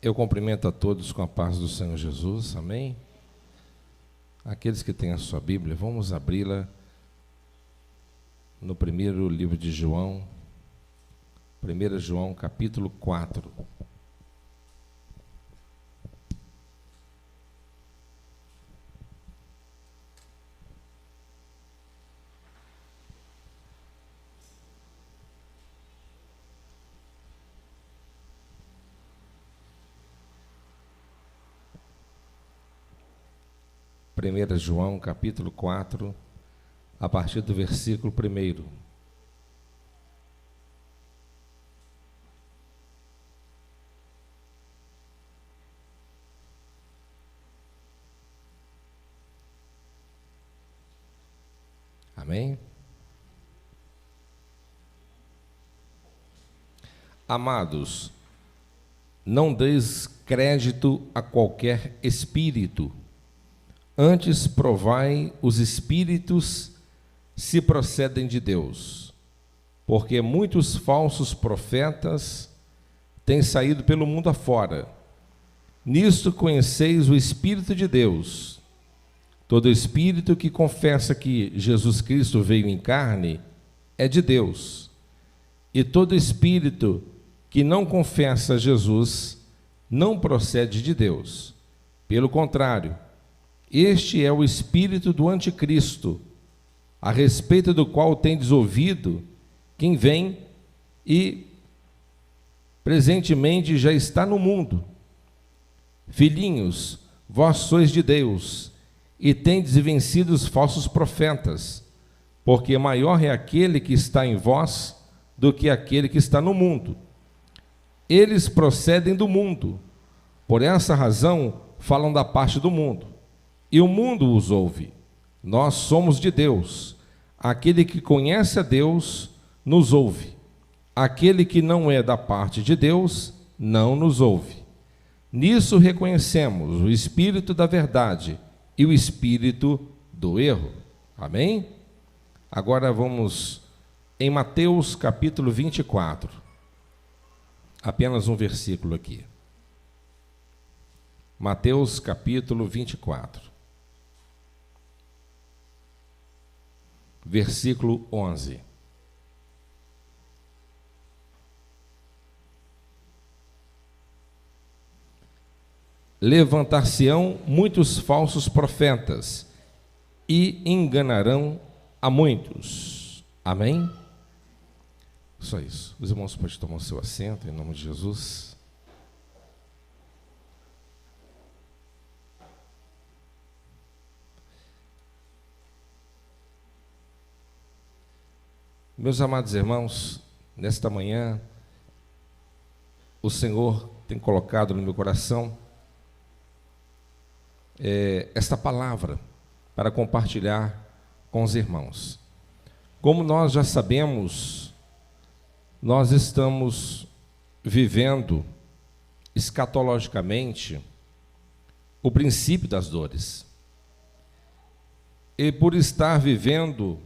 Eu cumprimento a todos com a paz do Senhor Jesus, amém? Aqueles que têm a sua Bíblia, vamos abri-la no primeiro livro de João, 1 João, capítulo 4. Primeira João, capítulo 4, a partir do versículo 1. Amém? Amados, não deis crédito a qualquer espírito, antes provai os espíritos se procedem de Deus, porque muitos falsos profetas têm saído pelo mundo afora. Nisto conheceis o Espírito de Deus. Todo espírito que confessa que Jesus Cristo veio em carne é de Deus, e todo espírito que não confessa Jesus não procede de Deus. Pelo contrário, este é o espírito do anticristo, a respeito do qual tendes ouvido, quem vem e presentemente já está no mundo. Filhinhos, vós sois de Deus, e tendes vencido os falsos profetas, porque maior é aquele que está em vós do que aquele que está no mundo. Eles procedem do mundo, por essa razão falam da parte do mundo, e o mundo os ouve. Nós somos de Deus. Aquele que conhece a Deus nos ouve. Aquele que não é da parte de Deus não nos ouve. Nisso reconhecemos o espírito da verdade e o espírito do erro. Amém? Agora vamos em Mateus capítulo 24. Apenas um versículo aqui. Mateus capítulo 24. Versículo 11. Levantar-se-ão muitos falsos profetas e enganarão a muitos. Amém? Só isso. Os irmãos podem tomar o seu assento em nome de Jesus. Meus amados irmãos, nesta manhã, o Senhor tem colocado no meu coração esta palavra para compartilhar com os irmãos. Como nós já sabemos, nós estamos vivendo escatologicamente o princípio das dores. E por estar vivendo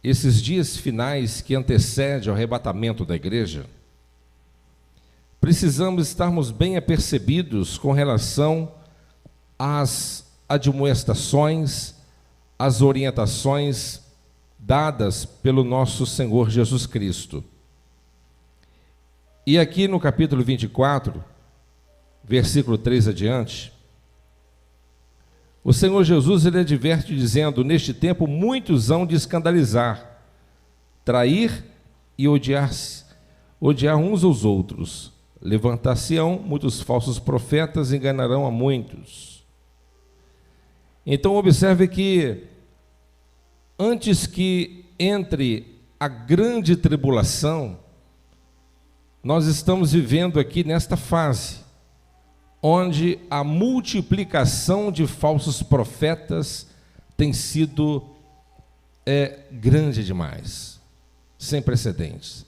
esses dias finais que antecedem ao arrebatamento da igreja, precisamos estarmos bem apercebidos com relação às admoestações, às orientações dadas pelo nosso Senhor Jesus Cristo. E aqui no capítulo 24, versículo 3 adiante, o Senhor Jesus ele adverte dizendo: neste tempo muitos hão de escandalizar, trair e odiar uns aos outros. Levantar-se-ão muitos falsos profetas, enganarão a muitos. Então observe que antes que entre a grande tribulação, nós estamos vivendo aqui nesta fase onde a multiplicação de falsos profetas tem sido grande demais, sem precedentes.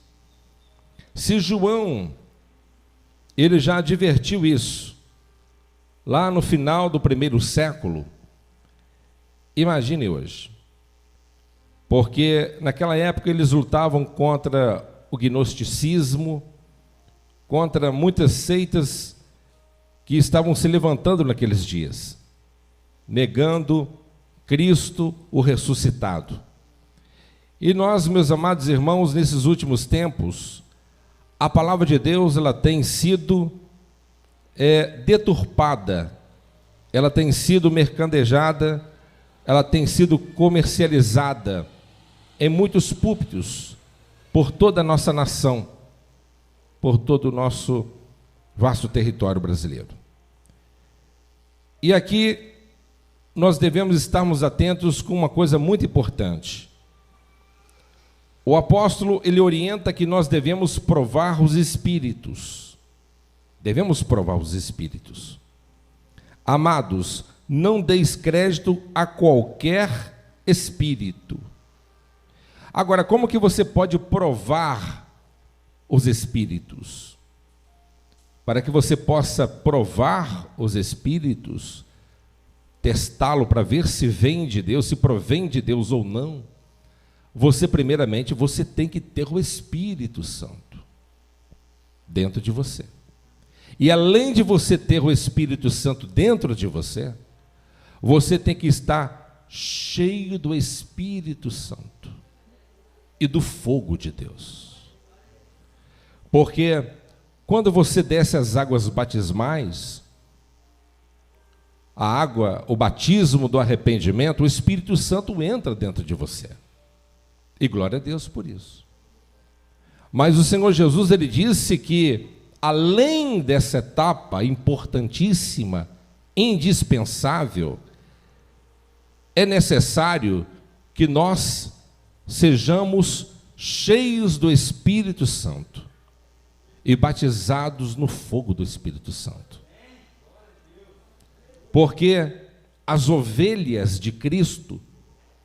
Se João, ele já advertiu isso, lá no final do primeiro século, imagine hoje, porque naquela época eles lutavam contra o gnosticismo, contra muitas seitas que estavam se levantando naqueles dias, negando Cristo, o ressuscitado. E nós, meus amados irmãos, nesses últimos tempos, a palavra de Deus ela tem sido deturpada, ela tem sido mercadejada, ela tem sido comercializada em muitos púlpitos por toda a nossa nação, por todo o nosso vasto território brasileiro. E aqui nós devemos estarmos atentos com uma coisa muito importante. O apóstolo, ele orienta que nós devemos provar os espíritos. Devemos provar os espíritos. Amados, não deis crédito a qualquer espírito. Agora, como que você pode provar os espíritos? Para que você possa provar os espíritos, testá-lo para ver se vem de Deus, se provém de Deus ou não, primeiramente, você tem que ter o Espírito Santo dentro de você. E além de você ter o Espírito Santo dentro de você, você tem que estar cheio do Espírito Santo e do fogo de Deus. Porque quando você desce as águas batismais, a água, o batismo do arrependimento, o Espírito Santo entra dentro de você. E glória a Deus por isso. Mas o Senhor Jesus, ele disse que, além dessa etapa importantíssima, indispensável, é necessário que nós sejamos cheios do Espírito Santo e batizados no fogo do Espírito Santo. Porque as ovelhas de Cristo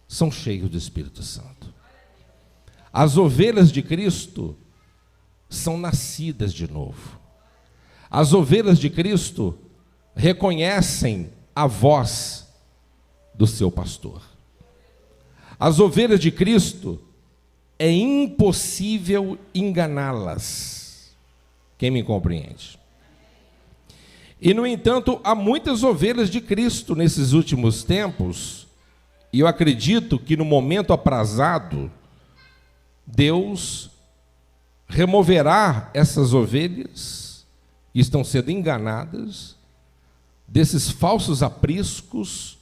são cheias do Espírito Santo. As ovelhas de Cristo são nascidas de novo. As ovelhas de Cristo reconhecem a voz do seu pastor. As ovelhas de Cristo, é impossível enganá-las. Quem me compreende? E, no entanto, há muitas ovelhas de Cristo nesses últimos tempos, e eu acredito que no momento aprazado, Deus removerá essas ovelhas que estão sendo enganadas desses falsos apriscos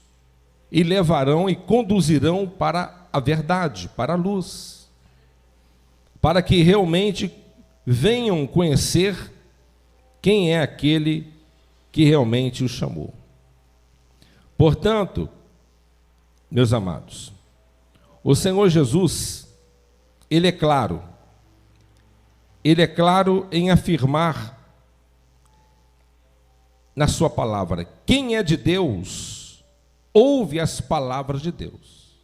e levarão e conduzirão para a verdade, para a luz, para que realmente venham conhecer quem é aquele que realmente o chamou. Portanto, meus amados, o Senhor Jesus, Ele é claro em afirmar na sua palavra: quem é de Deus, ouve as palavras de Deus.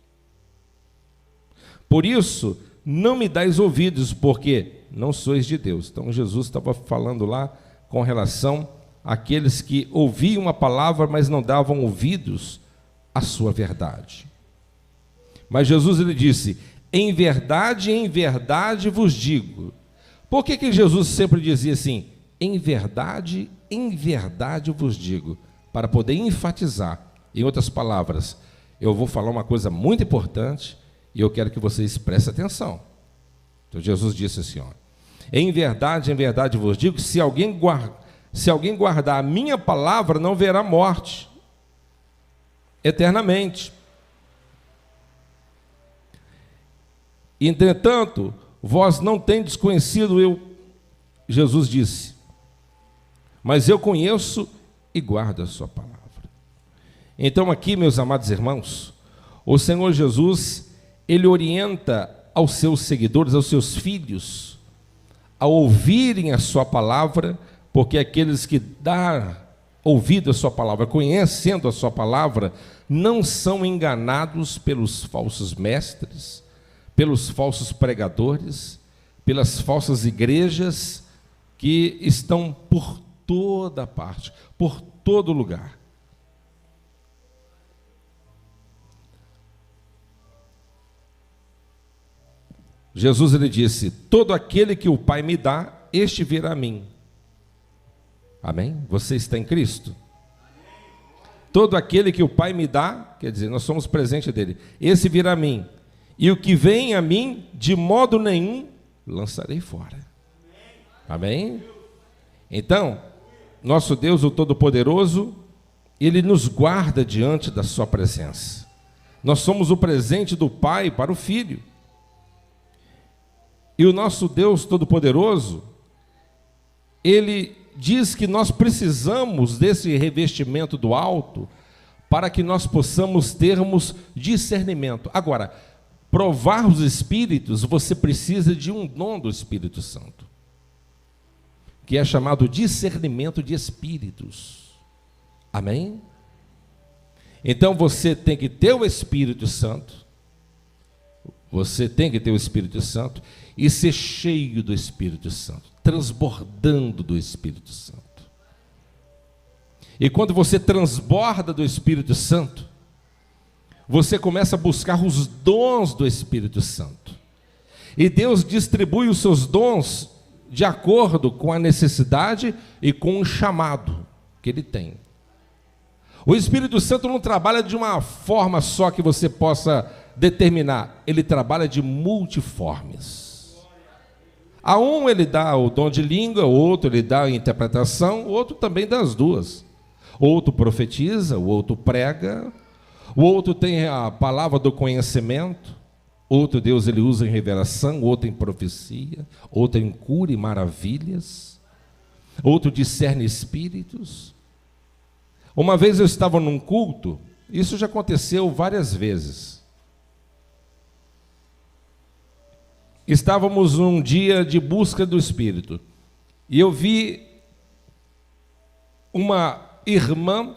Por isso, não me dais ouvidos, porque não sois de Deus. Então, Jesus estava falando lá com relação àqueles que ouviam a palavra, mas não davam ouvidos à sua verdade. Mas Jesus, ele disse: em verdade vos digo. Por que Jesus sempre dizia assim? Em verdade vos digo. Para poder enfatizar. Em outras palavras, eu vou falar uma coisa muito importante e eu quero que vocês prestem atenção. Então Jesus disse assim, ó: em verdade vos digo, se alguém guardar a minha palavra, não verá morte eternamente. Entretanto, vós não tendes conhecido Jesus disse, mas eu conheço e guardo a sua palavra. Então aqui, meus amados irmãos, o Senhor Jesus, Ele orienta aos seus seguidores, aos seus filhos, a ouvirem a sua palavra, porque aqueles que dão ouvido à sua palavra, conhecendo a sua palavra, não são enganados pelos falsos mestres, pelos falsos pregadores, pelas falsas igrejas que estão por toda parte, por todo lugar. Jesus, ele disse: todo aquele que o Pai me dá, este virá a mim, Amém? Você está em Cristo? Todo aquele que o Pai me dá, quer dizer, nós somos presente dele, esse virá a mim, e o que vem a mim, de modo nenhum, lançarei fora. Amém? Então, nosso Deus, o Todo-Poderoso, Ele nos guarda diante da sua presença. Nós somos o presente do Pai para o Filho. E o nosso Deus Todo-Poderoso, Ele diz que nós precisamos desse revestimento do alto para que nós possamos termos discernimento. Agora, provar os Espíritos, você precisa de um dom do Espírito Santo, que é chamado discernimento de Espíritos. Amém? Então você tem que ter o Espírito Santo, você tem que ter o Espírito Santo e ser cheio do Espírito Santo, transbordando do Espírito Santo. E quando você transborda do Espírito Santo, você começa a buscar os dons do Espírito Santo. E Deus distribui os seus dons de acordo com a necessidade e com o chamado que Ele tem. O Espírito Santo não trabalha de uma forma só que você possa determinar, ele trabalha de multiformes. A um ele dá o dom de língua, o outro ele dá a interpretação, o outro também dá as duas. O outro profetiza, o outro prega, o outro tem a palavra do conhecimento, outro Deus ele usa em revelação, outro em profecia, outro em cura e maravilhas, outro discerne espíritos. Uma vez eu estava num culto, isso já aconteceu várias vezes. Estávamos num dia de busca do Espírito, e eu vi uma irmã,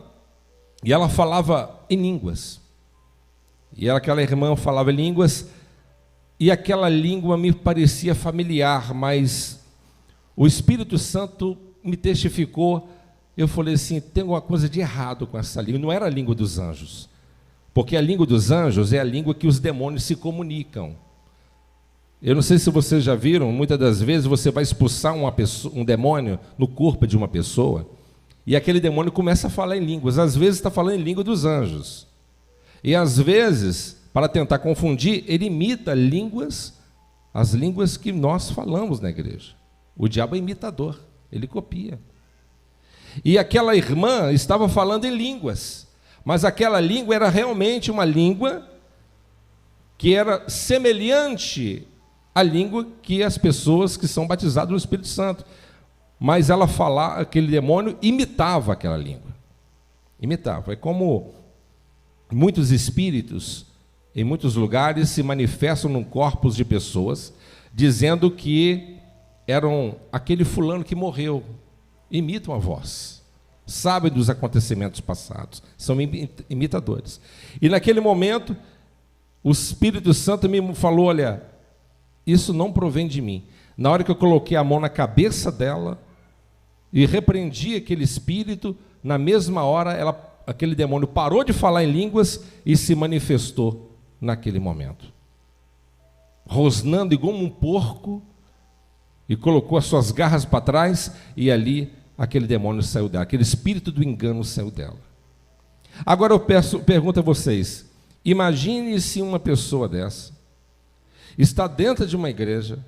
e ela falava em línguas. E aquela irmã falava em línguas, e aquela língua me parecia familiar, mas o Espírito Santo me testificou. Eu falei assim, tem alguma coisa de errado com essa língua. Não era a língua dos anjos, porque a língua dos anjos é a língua que os demônios se comunicam. Eu não sei se vocês já viram, muitas das vezes você vai expulsar um demônio no corpo de uma pessoa, e aquele demônio começa a falar em línguas. Às vezes está falando em língua dos anjos, e às vezes, para tentar confundir, ele imita as línguas que nós falamos na igreja. O diabo é imitador, ele copia. E aquela irmã estava falando em línguas, mas aquela língua era realmente uma língua que era semelhante à língua que as pessoas que são batizadas no Espírito Santo. Mas ela falava, aquele demônio imitava aquela língua. Imitava. É como muitos espíritos, em muitos lugares, se manifestam num corpos de pessoas, dizendo que eram aquele fulano que morreu. Imitam a voz, sabem dos acontecimentos passados, são imitadores. E naquele momento, o Espírito Santo me falou, olha, isso não provém de mim. Na hora que eu coloquei a mão na cabeça dela e repreendi aquele espírito, na mesma hora aquele demônio parou de falar em línguas e se manifestou naquele momento, rosnando igual um porco, e colocou as suas garras para trás, e ali aquele demônio saiu dela, aquele espírito do engano saiu dela. Agora eu pergunto a vocês, imagine se uma pessoa dessa está dentro de uma igreja,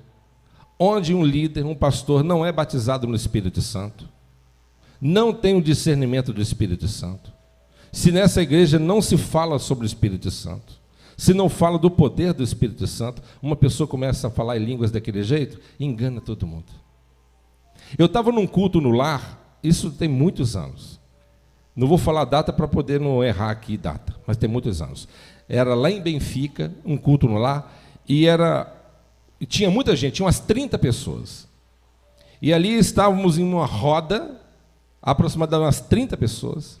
onde um líder, um pastor, não é batizado no Espírito Santo, não tem o discernimento do Espírito Santo, se nessa igreja não se fala sobre o Espírito Santo, se não fala do poder do Espírito Santo, uma pessoa começa a falar em línguas daquele jeito, engana todo mundo. Eu estava num culto no lar, isso tem muitos anos, não vou falar data para poder não errar aqui data, mas tem muitos anos. Era lá em Benfica, um culto no lar, e tinha muita gente, tinha umas 30 pessoas, e ali estávamos em uma roda, aproximadamente umas 30 pessoas,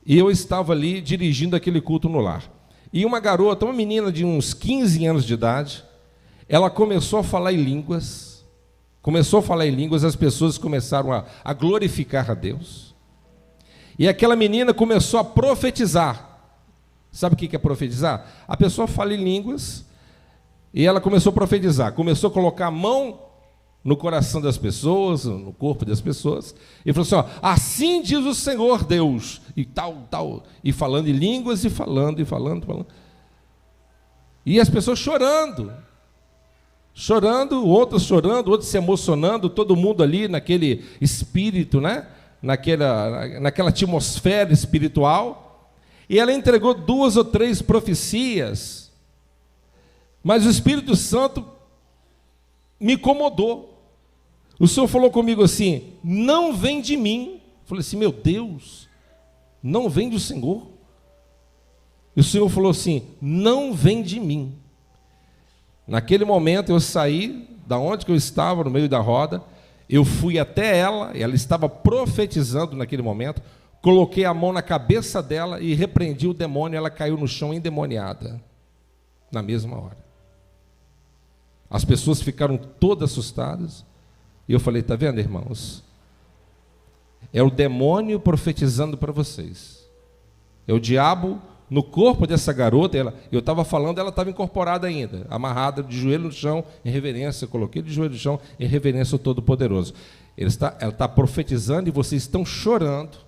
e eu estava ali dirigindo aquele culto no lar. E uma garota, uma menina de uns 15 anos de idade, ela começou a falar em línguas, as pessoas começaram a glorificar a Deus, e aquela menina começou a profetizar. Sabe o que é profetizar? A pessoa fala em línguas, e ela começou a profetizar, começou a colocar a mão no coração das pessoas, no corpo das pessoas, e falou assim, ó, assim diz o Senhor Deus, e tal, e falando em línguas, e falando. E as pessoas chorando, outros se emocionando, todo mundo ali naquele espírito, né? naquela atmosfera espiritual, e ela entregou 2 ou 3 profecias, mas o Espírito Santo me incomodou. O Senhor falou comigo assim, não vem de mim. Eu falei assim, meu Deus, não vem do Senhor? E o Senhor falou assim, não vem de mim. Naquele momento eu saí da onde que eu estava, no meio da roda, eu fui até ela estava profetizando naquele momento, coloquei a mão na cabeça dela e repreendi o demônio, ela caiu no chão endemoniada, na mesma hora. As pessoas ficaram todas assustadas, e eu falei, está vendo, irmãos? É o demônio profetizando para vocês. É o diabo no corpo dessa garota. Eu estava falando, ela estava incorporada ainda, amarrada de joelho no chão, em reverência. Eu coloquei de joelho no chão, em reverência ao Todo-Poderoso. Ela está profetizando e vocês estão chorando,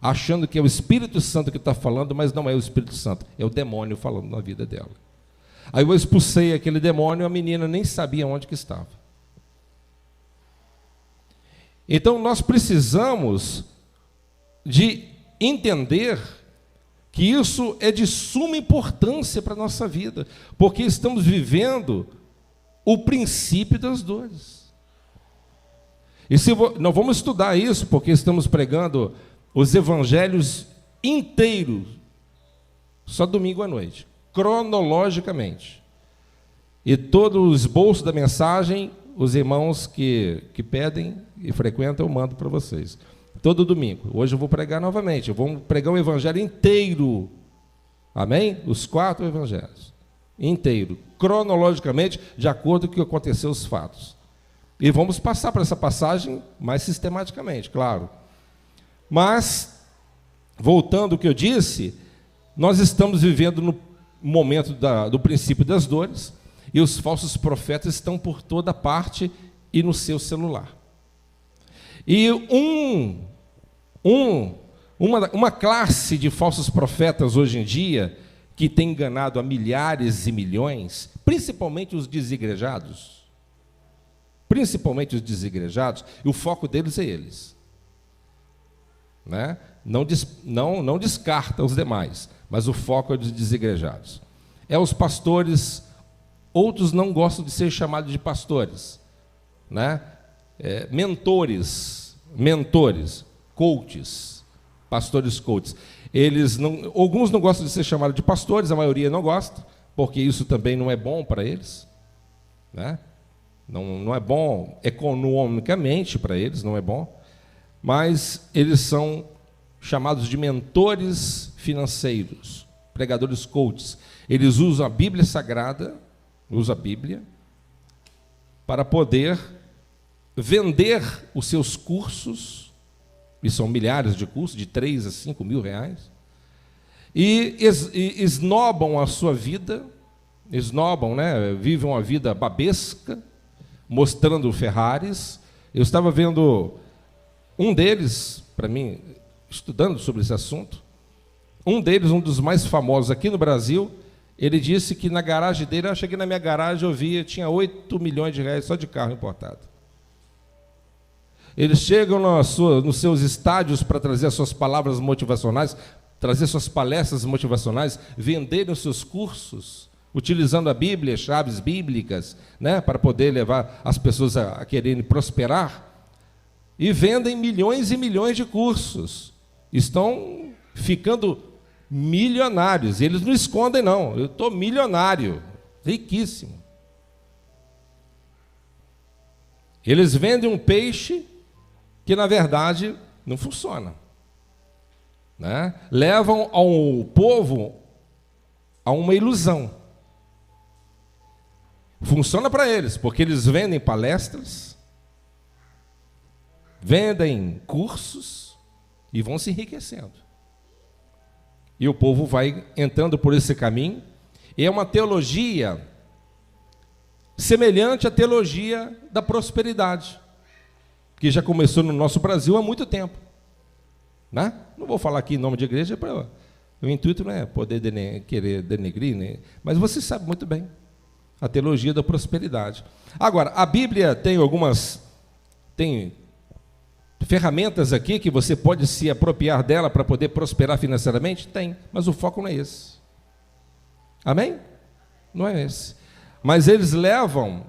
achando que é o Espírito Santo que está falando, mas não é o Espírito Santo, é o demônio falando na vida dela. Aí eu expulsei aquele demônio, a menina nem sabia onde que estava. Então nós precisamos de entender que isso é de suma importância para a nossa vida, porque estamos vivendo o princípio das dores. E não vamos estudar isso, porque estamos pregando os evangelhos inteiros, só domingo à noite, cronologicamente. E todo o esboço da mensagem, os irmãos que pedem e frequentam, eu mando para vocês. Todo domingo. Hoje eu vou pregar novamente. Vamos pregar o evangelho inteiro. Amém? Os 4 evangelhos. Inteiro. Cronologicamente, de acordo com o que aconteceu os fatos. E vamos passar por essa passagem mais sistematicamente, claro. Mas, voltando ao que eu disse, nós estamos vivendo no momento do princípio das dores, e os falsos profetas estão por toda parte e no seu celular. E uma classe de falsos profetas hoje em dia, que tem enganado a milhares e milhões, principalmente os desigrejados, e o foco deles é eles. Né? Não descarta os demais, mas o foco é dos desigrejados. É os pastores, outros não gostam de ser chamados de pastores, né? Mentores, coaches, pastores coaches. Alguns não gostam de ser chamados de pastores, a maioria não gosta, porque isso também não é bom para eles, né? Não é bom economicamente para eles, não é bom, mas eles são chamados de mentores financeiros, pregadores coaches. Eles usam a Bíblia Sagrada, usam a Bíblia, para poder vender os seus cursos, e são milhares de cursos, de 3 a 5 mil reais, e esnobam a sua vida, né? Vivem uma vida babesca, mostrando Ferraris. Eu estava vendo um deles, para mim, estudando sobre esse assunto, um dos mais famosos aqui no Brasil, ele disse que na garagem dele, eu cheguei na minha garagem, tinha 8 milhões de reais só de carro importado. Eles chegam nos seus estádios para trazer as suas palavras motivacionais, trazer suas palestras motivacionais, venderem os seus cursos, utilizando a Bíblia, chaves bíblicas, né, para poder levar as pessoas a quererem prosperar, e vendem milhões e milhões de cursos. Estão ficando milionários. Eles não escondem, não. Eu estou milionário, riquíssimo. Eles vendem um peixe que, na verdade, não funciona, né? Levam ao povo a uma ilusão. Funciona para eles, porque eles vendem palestras, vendem cursos e vão se enriquecendo. E o povo vai entrando por esse caminho. E é uma teologia semelhante à teologia da prosperidade, que já começou no nosso Brasil há muito tempo, né? Não vou falar aqui em nome de igreja, o intuito não é poder querer denegrir, né? Mas você sabe muito bem a teologia da prosperidade. Agora, a Bíblia tem ferramentas aqui que você pode se apropriar dela para poder prosperar financeiramente? Tem, mas o foco não é esse. Amém? Não é esse. Mas eles levam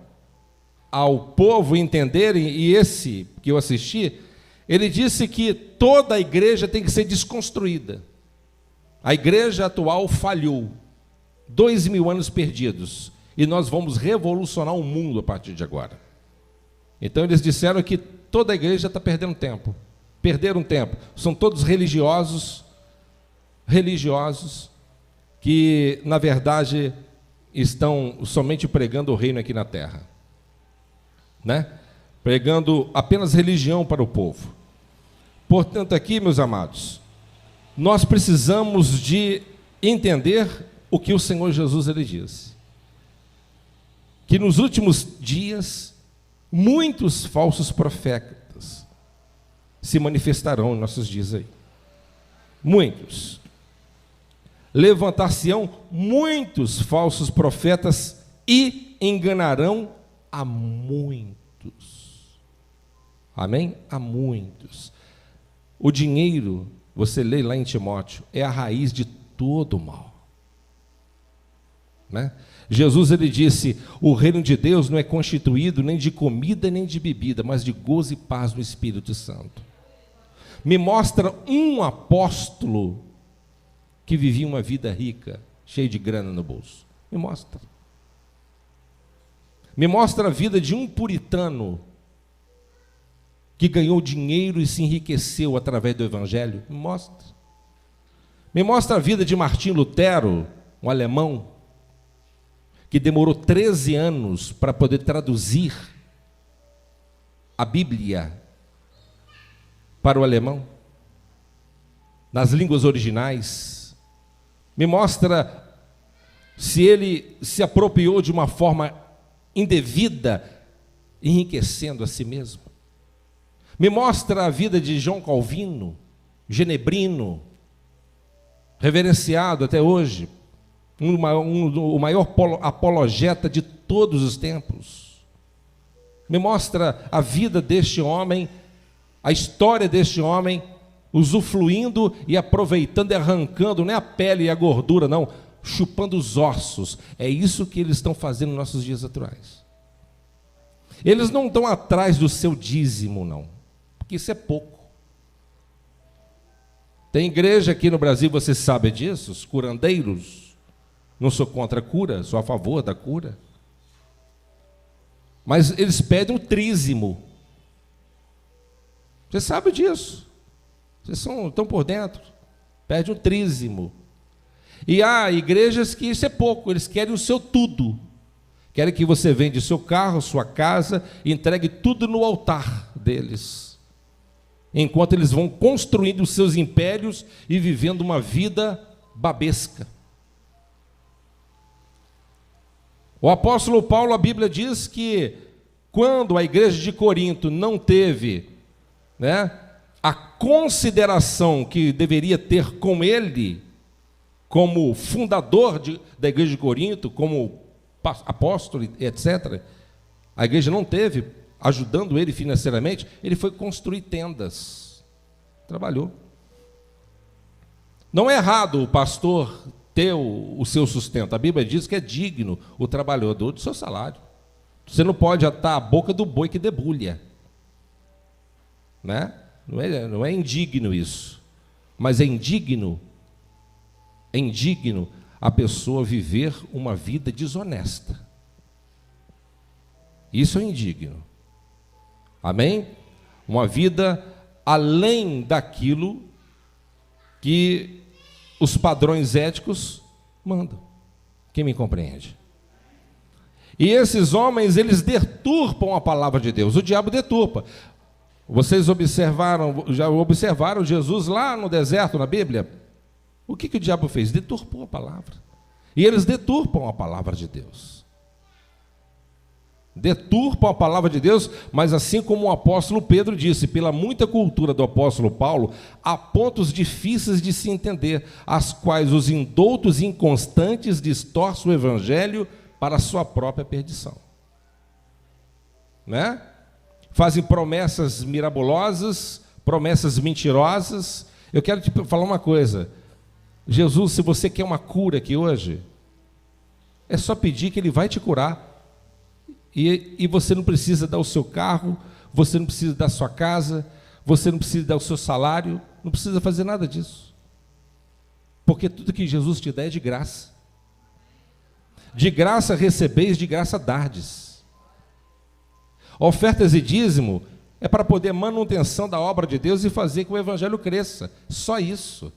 ao povo entenderem, e esse que eu assisti, ele disse que toda a igreja tem que ser desconstruída. A igreja atual falhou, 2000 anos perdidos, e nós vamos revolucionar o mundo a partir de agora. Então eles disseram que toda a igreja está perdendo tempo, perderam tempo, são todos religiosos, que na verdade estão somente pregando o reino aqui na terra, né? Pregando apenas religião para o povo. Portanto, aqui, meus amados, nós precisamos de entender o que o Senhor Jesus ele diz, que nos últimos dias muitos falsos profetas se manifestarão em nossos dias aí. Muitos. Levantar-se-ão muitos falsos profetas e enganarão a muitos. Amém? A muitos. O dinheiro, você lê lá em Timóteo, é a raiz de todo o mal, né? Jesus ele disse: o reino de Deus não é constituído nem de comida nem de bebida, mas de gozo e paz no Espírito Santo. Me mostra um apóstolo que vivia uma vida rica, cheio de grana no bolso. Me mostra. Me mostra a vida de um puritano que ganhou dinheiro e se enriqueceu através do Evangelho. Me mostra. Me mostra a vida de Martim Lutero, um alemão, que demorou 13 anos para poder traduzir a Bíblia para o alemão, nas línguas originais. Me mostra se ele se apropriou de uma forma indevida, enriquecendo a si mesmo. Me mostra a vida de João Calvino, genebrino, reverenciado até hoje, o maior apologeta de todos os tempos. Me mostra a vida deste homem, a história deste homem, usufruindo e aproveitando e arrancando, não é a pele e a gordura, não, chupando os ossos. É isso que eles estão fazendo nos nossos dias atuais. Eles não estão atrás do seu dízimo, não, porque isso é pouco. Tem igreja aqui no Brasil, você sabe disso, os curandeiros. Não sou contra a cura, sou a favor da cura. Mas eles pedem um trízimo. Você sabe disso. Vocês estão por dentro. Pede um trízimo. E há igrejas que isso é pouco, eles querem o seu tudo. Querem que você vende seu carro, sua casa, e entregue tudo no altar deles. Enquanto eles vão construindo os seus impérios e vivendo uma vida babesca. O apóstolo Paulo, a Bíblia diz que quando a igreja de Corinto não teve, a consideração que deveria ter com ele, como fundador da igreja de Corinto, como apóstolo, etc., a igreja não teve, ajudando ele financeiramente, ele foi construir tendas, trabalhou. Não é errado o pastor ter o seu sustento. A Bíblia diz que é digno o trabalhador do seu salário. Você não pode atar a boca do boi que debulha, né? Não é indigno isso, mas é indigno a pessoa viver uma vida desonesta. Isso é indigno. Amém? Uma vida além daquilo que os padrões éticos mandam. Quem me compreende? E esses homens, eles deturpam a palavra de Deus. O diabo deturpa. Vocês já observaram Jesus lá no deserto, na Bíblia? O que o diabo fez? Deturpou a palavra. E eles deturpam a palavra de Deus. deturpam a palavra de Deus, mas assim como o apóstolo Pedro disse, pela muita cultura do apóstolo Paulo, há pontos difíceis de se entender, as quais os indoutos e inconstantes distorcem o evangelho para a sua própria perdição. Né? Fazem promessas mirabolosas, promessas mentirosas. Eu quero te falar uma coisa. Jesus, se você quer uma cura aqui hoje, é só pedir que Ele vai te curar. E você não precisa dar o seu carro, você não precisa dar a sua casa, você não precisa dar o seu salário, não precisa fazer nada disso. Porque tudo que Jesus te dá é de graça. De graça recebeis, de graça dardes. Ofertas e dízimo é para poder manutenção da obra de Deus e fazer com que o evangelho cresça. Só isso.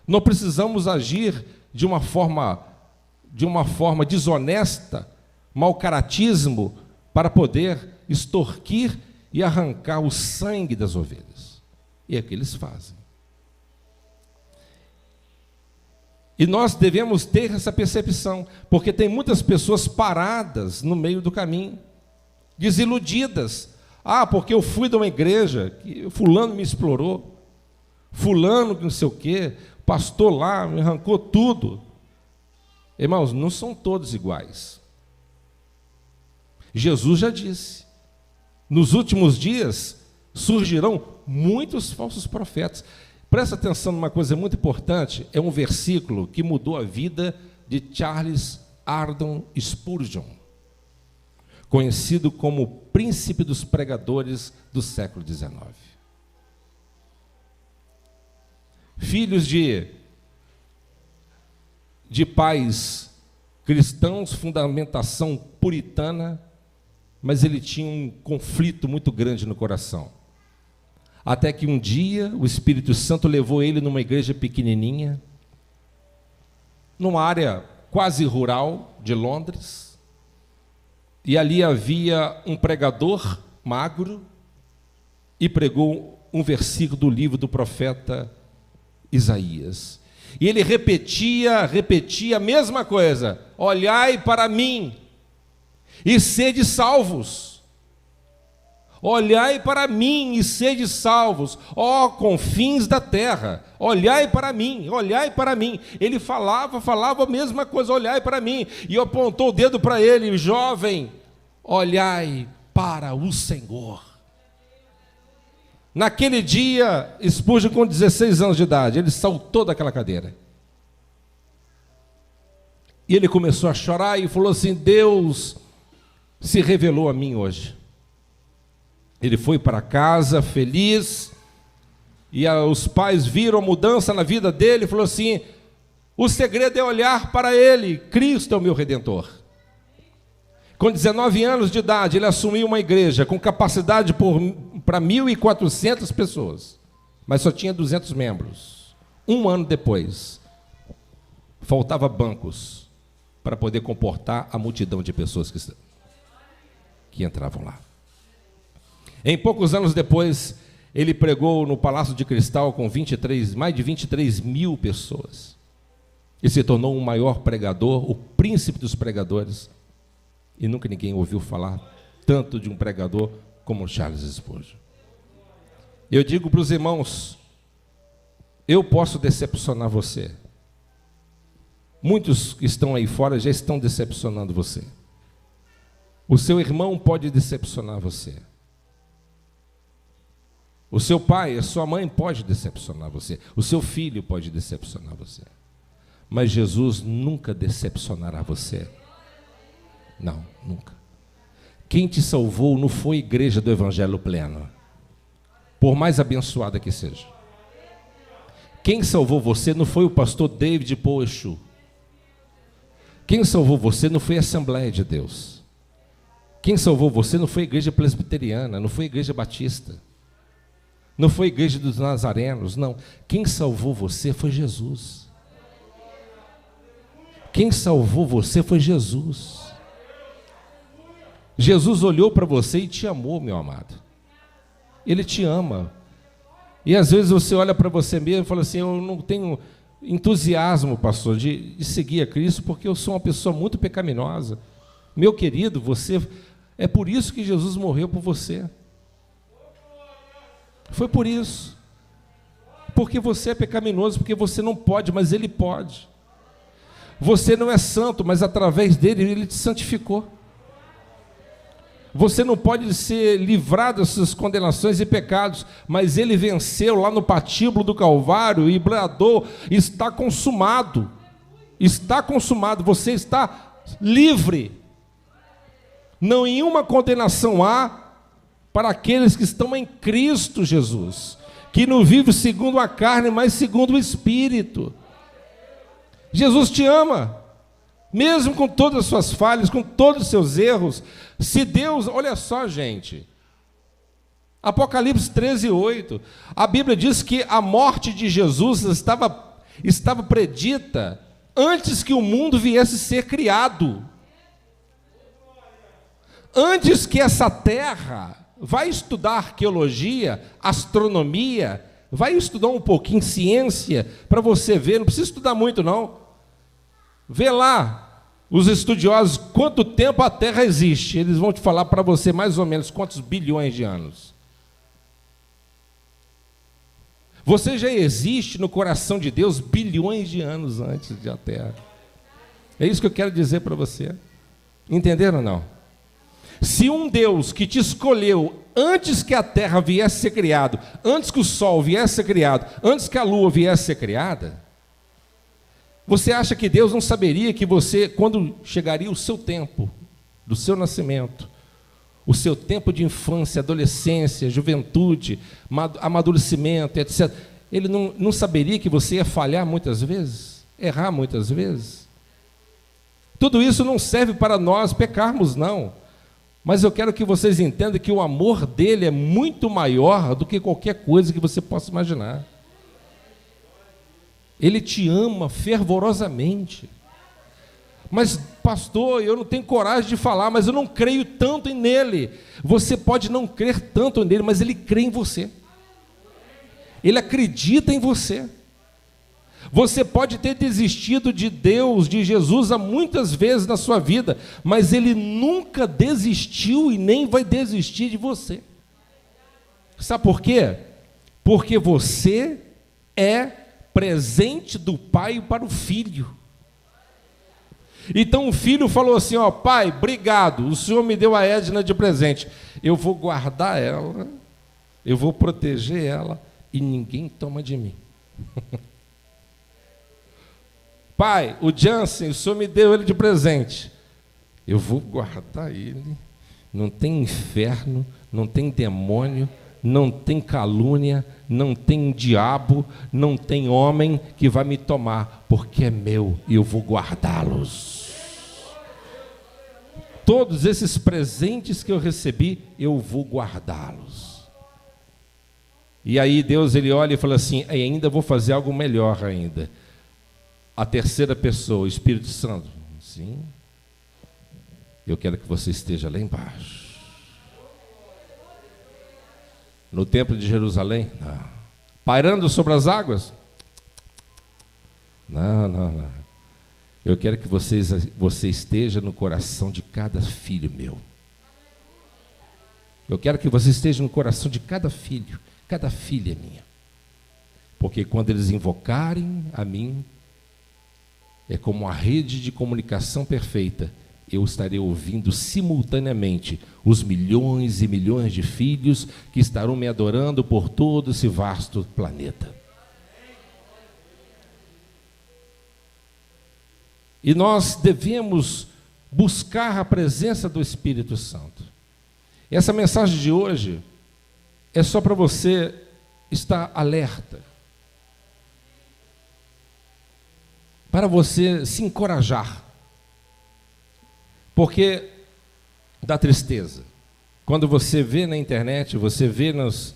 Não precisamos agir de uma forma desonesta, mau caratismo, para poder extorquir e arrancar o sangue das ovelhas. E é o que eles fazem. E nós devemos ter essa percepção, porque tem muitas pessoas paradas no meio do caminho, desiludidas. Ah, porque eu fui de uma igreja, que fulano me explorou, fulano que não sei o quê, pastor lá me arrancou tudo. Irmãos, não são todos iguais. Jesus já disse, nos últimos dias surgirão muitos falsos profetas. Presta atenção numa coisa muito importante, é um versículo que mudou a vida de Charles Haddon Spurgeon, conhecido como o príncipe dos pregadores do século XIX. Filhos de pais cristãos, fundamentação puritana, mas ele tinha um conflito muito grande no coração. Até que um dia o Espírito Santo levou ele numa igreja pequenininha, numa área quase rural de Londres, e ali havia um pregador magro e pregou um versículo do livro do profeta Isaías. E ele repetia a mesma coisa: olhai para mim e sede salvos. Olhai para mim e sede salvos, ó confins da terra, olhai para mim, olhai para mim. Ele falava a mesma coisa, olhai para mim, e apontou o dedo para ele: jovem, olhai para o Senhor. Naquele dia, Spurgeon, com 16 anos de idade, ele saltou daquela cadeira. E ele começou a chorar e falou assim: Deus se revelou a mim hoje. Ele foi para casa feliz, e os pais viram a mudança na vida dele, e falou assim: o segredo é olhar para ele, Cristo é o meu Redentor. Com 19 anos de idade, ele assumiu uma igreja com capacidade para 1.400 pessoas, mas só tinha 200 membros. Um ano depois, faltava bancos para poder comportar a multidão de pessoas que entravam lá. Em poucos anos depois, ele pregou no Palácio de Cristal com mais de 23 mil pessoas. E se tornou o maior pregador, o príncipe dos pregadores. E nunca ninguém ouviu falar tanto de um pregador como Charles Spurgeon. Eu digo para os irmãos, eu posso decepcionar você. Muitos que estão aí fora já estão decepcionando você. O seu irmão pode decepcionar você. O seu pai, a sua mãe pode decepcionar você. O seu filho pode decepcionar você. Mas Jesus nunca decepcionará você. Não, nunca. Quem te salvou não foi a igreja do Evangelho Pleno, por mais abençoada que seja. Quem salvou você não foi o pastor David Poechu. Quem salvou você não foi a Assembleia de Deus. Quem salvou você não foi a igreja presbiteriana, não foi a igreja batista, não foi a igreja dos nazarenos, não. Quem salvou você foi Jesus. Quem salvou você foi Jesus. Jesus olhou para você e te amou, meu amado. Ele te ama. E às vezes você olha para você mesmo e fala assim: eu não tenho entusiasmo, pastor, de seguir a Cristo, porque eu sou uma pessoa muito pecaminosa. Meu querido, você é por isso que Jesus morreu por você. Foi por isso. Porque você é pecaminoso, porque você não pode, mas Ele pode. Você não é santo, mas através dele, Ele te santificou. Você não pode ser livrado dessas condenações e pecados, mas Ele venceu lá no patíbulo do Calvário e bradou: está consumado. Está consumado, você está livre. Não nenhuma condenação há para aqueles que estão em Cristo Jesus, que não vive segundo a carne, mas segundo o Espírito. Jesus te ama, mesmo com todas as suas falhas, com todos os seus erros. Se Deus, olha só, gente, Apocalipse 13:8, a Bíblia diz que a morte de Jesus estava predita antes que o mundo viesse a ser criado. Antes que essa terra, vai estudar arqueologia, astronomia, vai estudar um pouquinho ciência, para você ver, não precisa estudar muito não. Vê lá, os estudiosos, quanto tempo a Terra existe. Eles vão te falar para você mais ou menos quantos bilhões de anos. Você já existe no coração de Deus bilhões de anos antes da Terra. É isso que eu quero dizer para você. Entenderam ou não? Se um Deus que te escolheu antes que a terra viesse a ser criado, antes que o sol viesse a ser criado, antes que a lua viesse a ser criada, você acha que Deus não saberia que você, quando chegaria o seu tempo, do seu nascimento, o seu tempo de infância, adolescência, juventude, amadurecimento, etc., Ele não saberia que você ia falhar muitas vezes, errar muitas vezes? Tudo isso não serve para nós pecarmos, não. Mas eu quero que vocês entendam que o amor dele é muito maior do que qualquer coisa que você possa imaginar. Ele te ama fervorosamente. Mas, pastor, eu não tenho coragem de falar, mas eu não creio tanto nele. Você pode não crer tanto nele, mas ele crê em você. Ele acredita em você. Você pode ter desistido de Deus, de Jesus, há muitas vezes na sua vida, mas Ele nunca desistiu e nem vai desistir de você. Sabe por quê? Porque você é presente do pai para o filho. Então o filho falou assim: ó, pai, obrigado, o senhor me deu a Edna de presente, eu vou guardar ela, eu vou proteger ela e ninguém toma de mim. Pai, o Jansen, o senhor me deu ele de presente, eu vou guardar ele, não tem inferno, não tem demônio, não tem calúnia, não tem diabo, não tem homem que vai me tomar, porque é meu e eu vou guardá-los. Todos esses presentes que eu recebi, eu vou guardá-los. E aí Deus, ele olha e fala assim: e ainda vou fazer algo melhor ainda. A terceira pessoa, o Espírito Santo. Sim. Eu quero que você esteja lá embaixo. No templo de Jerusalém? Não. Pairando sobre as águas? Não. Eu quero que você esteja no coração de cada filho meu. Eu quero que você esteja no coração de cada filho, cada filha minha. Porque quando eles invocarem a mim, é como uma rede de comunicação perfeita. Eu estarei ouvindo simultaneamente os milhões e milhões de filhos que estarão me adorando por todo esse vasto planeta. E nós devemos buscar a presença do Espírito Santo. Essa mensagem de hoje é só para você estar alerta, para você se encorajar, porque dá tristeza. Quando você vê na internet, você vê nos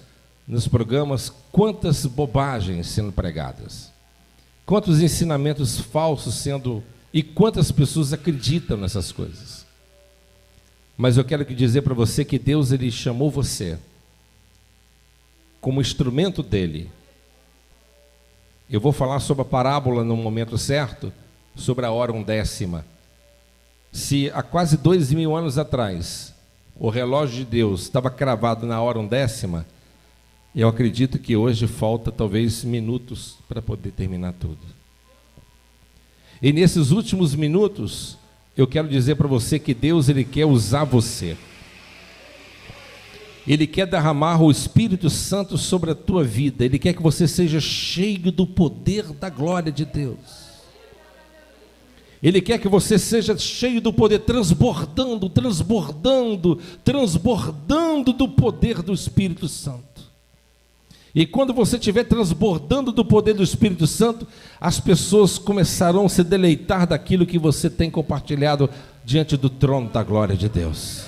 programas quantas bobagens sendo pregadas, quantos ensinamentos falsos sendo, e quantas pessoas acreditam nessas coisas. Mas eu quero dizer para você que Deus, ele chamou você como instrumento dele. Eu vou falar sobre a parábola no momento certo, sobre a hora undécima. Se há quase 2000 anos atrás o relógio de Deus estava cravado na hora 1/10, eu acredito que hoje falta talvez minutos para poder terminar tudo. E nesses últimos minutos, eu quero dizer para você que Deus, Ele quer usar você. Ele quer derramar o Espírito Santo sobre a tua vida. Ele quer que você seja cheio do poder da glória de Deus. Ele quer que você seja cheio do poder, transbordando do poder do Espírito Santo. E quando você estiver transbordando do poder do Espírito Santo, as pessoas começarão a se deleitar daquilo que você tem compartilhado diante do trono da glória de Deus.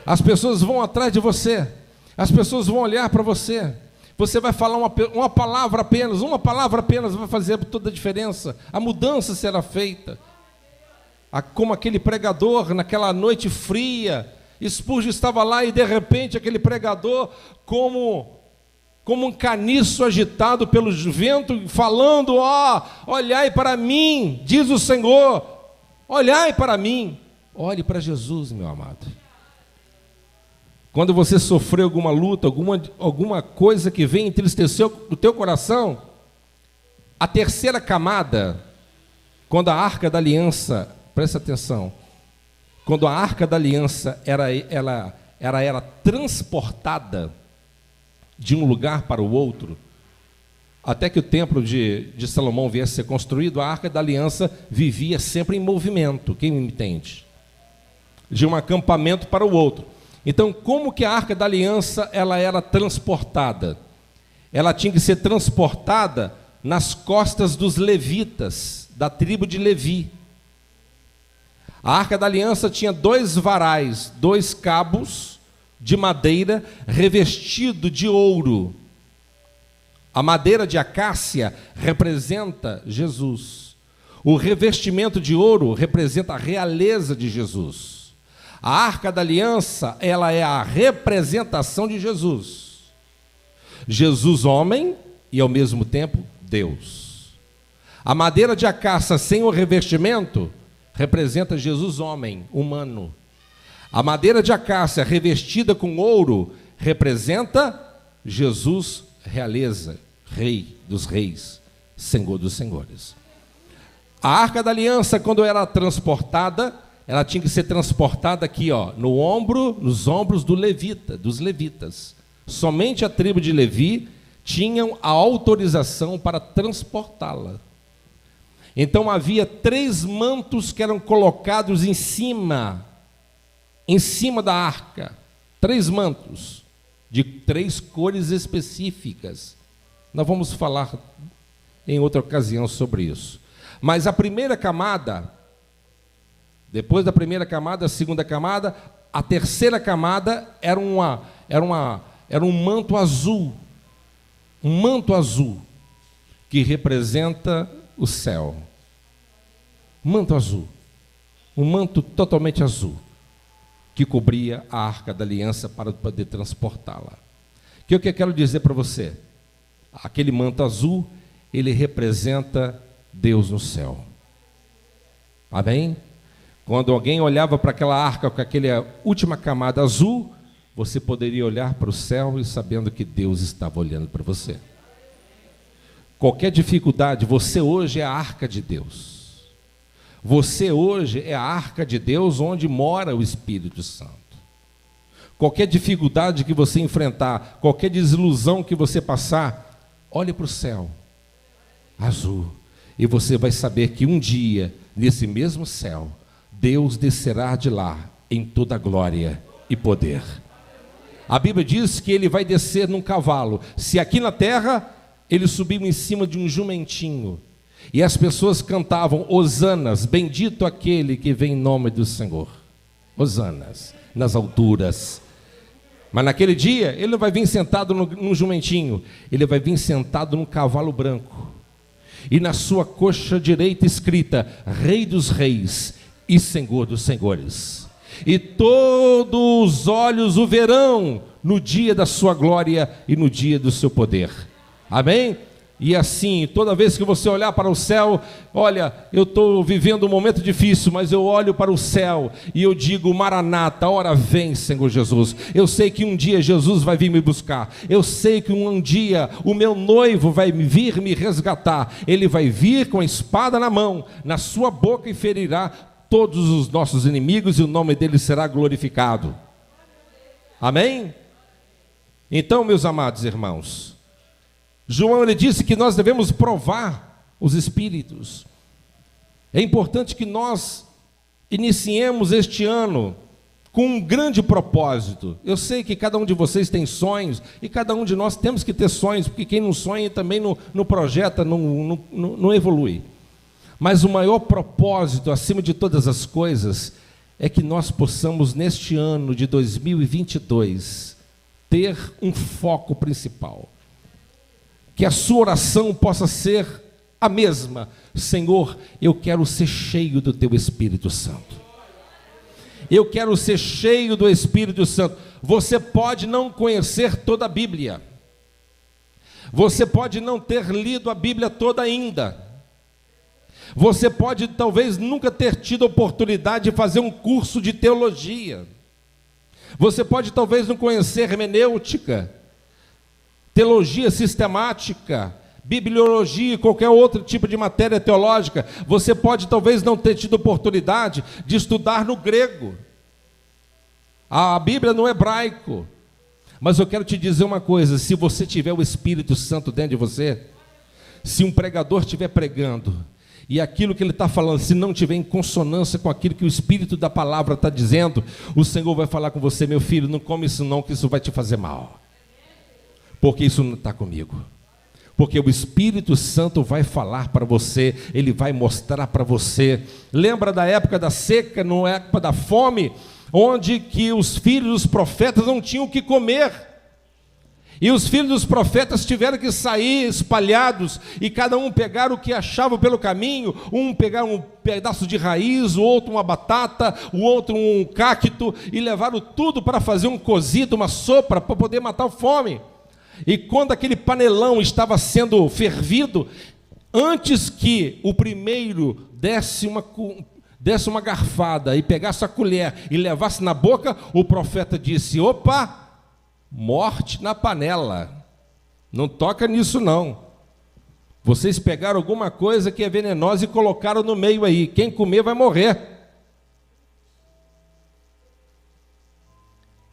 As pessoas vão atrás de você, as pessoas vão olhar para você. Você vai falar uma palavra apenas vai fazer toda a diferença. A mudança será feita. Como aquele pregador naquela noite fria, Spurgeon estava lá e de repente aquele pregador, como um caniço agitado pelo vento, falando: olhai para mim, diz o Senhor, olhai para mim. Olhe para Jesus, meu amado. Quando você sofreu alguma luta, alguma coisa que vem entristecer o teu coração, a terceira camada, quando a Arca da Aliança, presta atenção, quando a Arca da Aliança era transportada de um lugar para o outro, até que o templo de Salomão viesse a ser construído, a Arca da Aliança vivia sempre em movimento, quem me entende? De um acampamento para o outro. Então, como que a Arca da Aliança ela era transportada? Ela tinha que ser transportada nas costas dos levitas, da tribo de Levi. A Arca da Aliança tinha 2 varais, 2 cabos de madeira revestido de ouro. A madeira de acácia representa Jesus. O revestimento de ouro representa a realeza de Jesus. A Arca da Aliança, ela é a representação de Jesus. Jesus homem e ao mesmo tempo Deus. A madeira de acácia sem o revestimento representa Jesus homem, humano. A madeira de acácia revestida com ouro representa Jesus realeza, Rei dos reis, Senhor dos senhores. A Arca da Aliança, quando era transportada, ela tinha que ser transportada aqui, nos ombros dos levitas. Somente a tribo de Levi tinham a autorização para transportá-la. Então havia 3 mantos que eram colocados em cima da arca. 3 mantos, de 3 cores específicas. Nós vamos falar em outra ocasião sobre isso. Mas a primeira camada, depois da primeira camada, a segunda camada, a terceira camada era um manto azul. Um manto azul, que representa o céu. Manto azul. Um manto totalmente azul, que cobria a Arca da Aliança para poder transportá-la. O que eu quero dizer para você? Aquele manto azul, ele representa Deus no céu. Amém? Quando alguém olhava para aquela arca com aquela última camada azul, você poderia olhar para o céu e sabendo que Deus estava olhando para você. Qualquer dificuldade, você hoje é a arca de Deus. Você hoje é a arca de Deus onde mora o Espírito Santo. Qualquer dificuldade que você enfrentar, qualquer desilusão que você passar, olhe para o céu azul e você vai saber que um dia, nesse mesmo céu, Deus descerá de lá em toda glória e poder. A Bíblia diz que ele vai descer num cavalo. Se aqui na terra ele subiu em cima de um jumentinho e as pessoas cantavam hosanas, bendito aquele que vem em nome do Senhor, hosanas nas alturas. Mas naquele dia ele não vai vir sentado num jumentinho, ele vai vir sentado num cavalo branco e na sua coxa direita escrita Rei dos reis e Senhor dos senhores, e todos os olhos o verão no dia da sua glória e no dia do seu poder. Amém? E assim, toda vez que você olhar para o céu, olha, eu estou vivendo um momento difícil, mas eu olho para o céu e eu digo: Maranata, hora vem, Senhor Jesus. Eu sei que um dia Jesus vai vir me buscar. Eu sei que um dia o meu noivo vai vir me resgatar. Ele vai vir com a espada na mão, na sua boca, e ferirá todos os nossos inimigos, e o nome dele será glorificado. Amém? Então, meus amados irmãos, João, ele disse que nós devemos provar os espíritos. É importante que nós iniciemos este ano com um grande propósito. Eu sei que cada um de vocês tem sonhos, e cada um de nós temos que ter sonhos, porque quem não sonha também não projeta, não evolui. Mas o maior propósito, acima de todas as coisas, é que nós possamos, neste ano de 2022, ter um foco principal. Que a sua oração possa ser a mesma: Senhor, eu quero ser cheio do teu Espírito Santo. Eu quero ser cheio do Espírito Santo. Você pode não conhecer toda a Bíblia. Você pode não ter lido a Bíblia toda ainda. Você pode talvez nunca ter tido a oportunidade de fazer um curso de teologia. Você pode talvez não conhecer hermenêutica, teologia sistemática, bibliologia e qualquer outro tipo de matéria teológica. Você pode talvez não ter tido oportunidade de estudar no grego, a Bíblia no hebraico. Mas eu quero te dizer uma coisa: se você tiver o Espírito Santo dentro de você, se um pregador estiver pregando, e aquilo que ele está falando, se não estiver em consonância com aquilo que o Espírito da palavra está dizendo, o Senhor vai falar com você: meu filho, não come isso não, que isso vai te fazer mal. Porque isso não está comigo. Porque o Espírito Santo vai falar para você, ele vai mostrar para você. Lembra da época da seca, na época da fome, onde que os filhos dos profetas não tinham o que comer. E os filhos dos profetas tiveram que sair espalhados, e cada um pegar o que achava pelo caminho. Um pegar um pedaço de raiz, o outro uma batata, o outro um cacto, e levaram tudo para fazer um cozido, uma sopa, para poder matar a fome. E quando aquele panelão estava sendo fervido, antes que o primeiro desse uma garfada e pegasse a colher e levasse na boca, o profeta disse: opa, morte na panela, não toca nisso não. Vocês pegaram alguma coisa que é venenosa e colocaram no meio aí, quem comer vai morrer.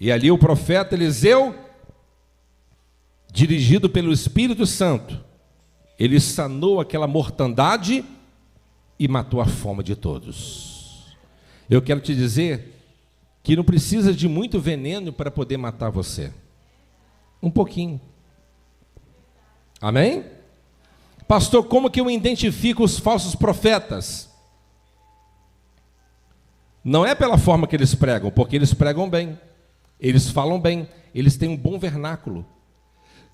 E ali o profeta Eliseu, dirigido pelo Espírito Santo, ele sanou aquela mortandade e matou a fome de todos. Eu quero te dizer que não precisa de muito veneno para poder matar você. Um pouquinho. Amém? Pastor, como que eu identifico os falsos profetas? Não é pela forma que eles pregam, porque eles pregam bem, eles falam bem, eles têm um bom vernáculo.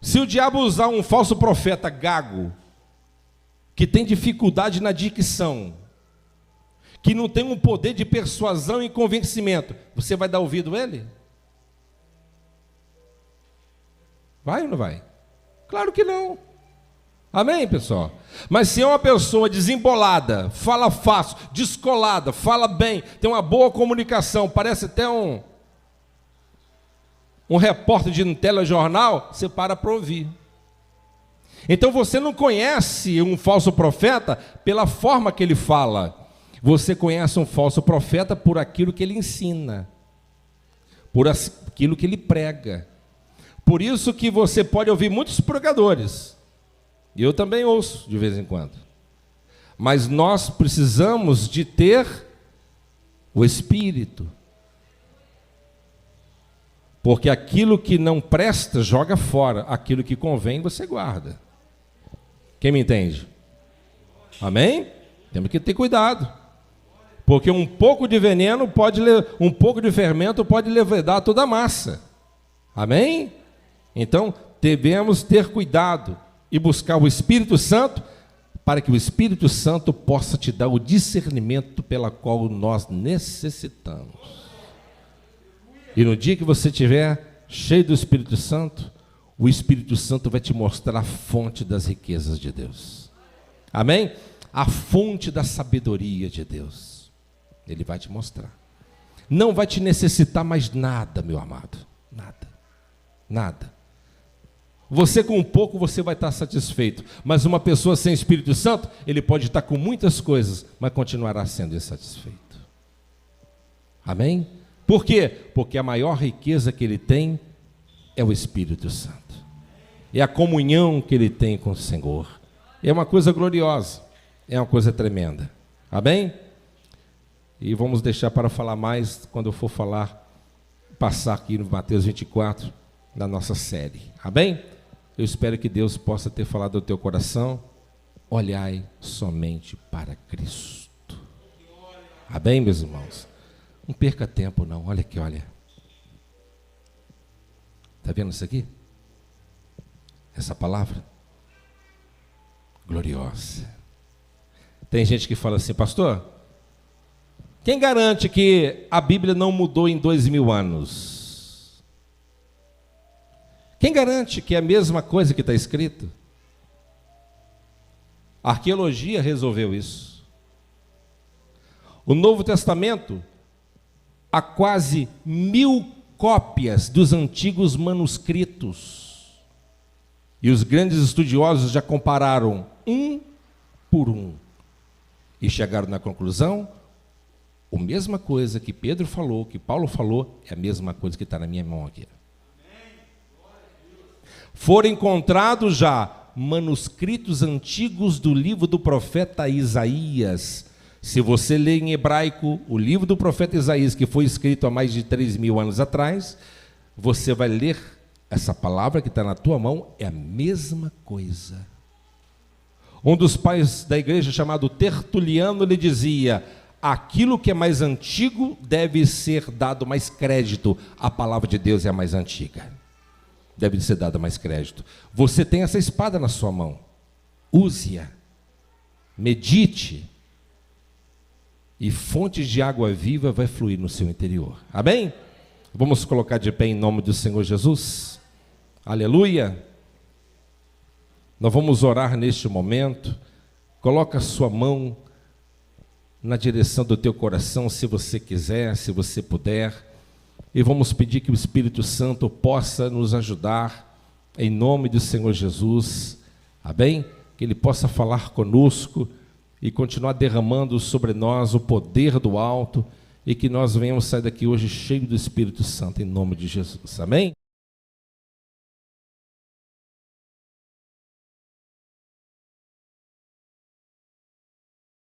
Se o diabo usar um falso profeta gago, que tem dificuldade na dicção, que não tem um poder de persuasão e convencimento, você vai dar ouvido a ele? Vai ou não vai? Claro que não. Amém, pessoal? Mas se é uma pessoa desembolada, fala fácil, descolada, fala bem, tem uma boa comunicação, parece até um repórter de um telejornal, você para ouvir. Então você não conhece um falso profeta pela forma que ele fala. Você conhece um falso profeta por aquilo que ele ensina, por aquilo que ele prega. Por isso que você pode ouvir muitos pregadores, e eu também ouço de vez em quando. Mas nós precisamos de ter o Espírito. Porque aquilo que não presta, joga fora. Aquilo que convém, você guarda. Quem me entende? Amém? Temos que ter cuidado. Porque um pouco de veneno um pouco de fermento pode levedar toda a massa. Amém? Então, devemos ter cuidado e buscar o Espírito Santo, para que o Espírito Santo possa te dar o discernimento pela qual nós necessitamos. E no dia que você estiver cheio do Espírito Santo, o Espírito Santo vai te mostrar a fonte das riquezas de Deus. Amém? A fonte da sabedoria de Deus. Ele vai te mostrar. Não vai te necessitar mais nada, meu amado. Nada. Nada. Você com um pouco, você vai estar satisfeito. Mas uma pessoa sem Espírito Santo, ele pode estar com muitas coisas, mas continuará sendo insatisfeito. Amém? Por quê? Porque a maior riqueza que ele tem é o Espírito Santo. É a comunhão que ele tem com o Senhor. É uma coisa gloriosa. É uma coisa tremenda. Amém? E vamos deixar para falar mais quando eu for passar aqui no Mateus 24, na nossa série. Amém? Eu espero que Deus possa ter falado ao teu coração. Olhai somente para Cristo. Amém, meus irmãos? Não perca tempo não, olha aqui, olha. Está vendo isso aqui? Essa palavra? Gloriosa. Tem gente que fala assim, pastor, quem garante que a Bíblia não mudou em 2000 anos? Quem garante que é a mesma coisa que está escrito? A arqueologia resolveu isso. O Novo Testamento, há quase 1000 cópias dos antigos manuscritos. E os grandes estudiosos já compararam um por um. E chegaram na conclusão, a mesma coisa que Pedro falou, que Paulo falou, é a mesma coisa que está na minha mão aqui. Foram encontrados já manuscritos antigos do livro do profeta Isaías. Se você lê em hebraico o livro do profeta Isaías, que foi escrito há mais de 3.000 anos atrás, você vai ler essa palavra que está na tua mão, é a mesma coisa. Um dos pais da igreja, chamado Tertuliano, ele dizia, aquilo que é mais antigo deve ser dado mais crédito. A palavra de Deus é a mais antiga. Deve ser dado mais crédito. Você tem essa espada na sua mão. Use-a. Medite. E fontes de água viva vai fluir no seu interior. Amém? Vamos colocar de pé em nome do Senhor Jesus. Aleluia. Nós vamos orar neste momento. Coloca a sua mão na direção do teu coração, se você quiser, se você puder. E vamos pedir que o Espírito Santo possa nos ajudar, em nome do Senhor Jesus. Amém? Que Ele possa falar conosco e continuar derramando sobre nós o poder do alto, e que nós venhamos sair daqui hoje cheio do Espírito Santo, em nome de Jesus. Amém?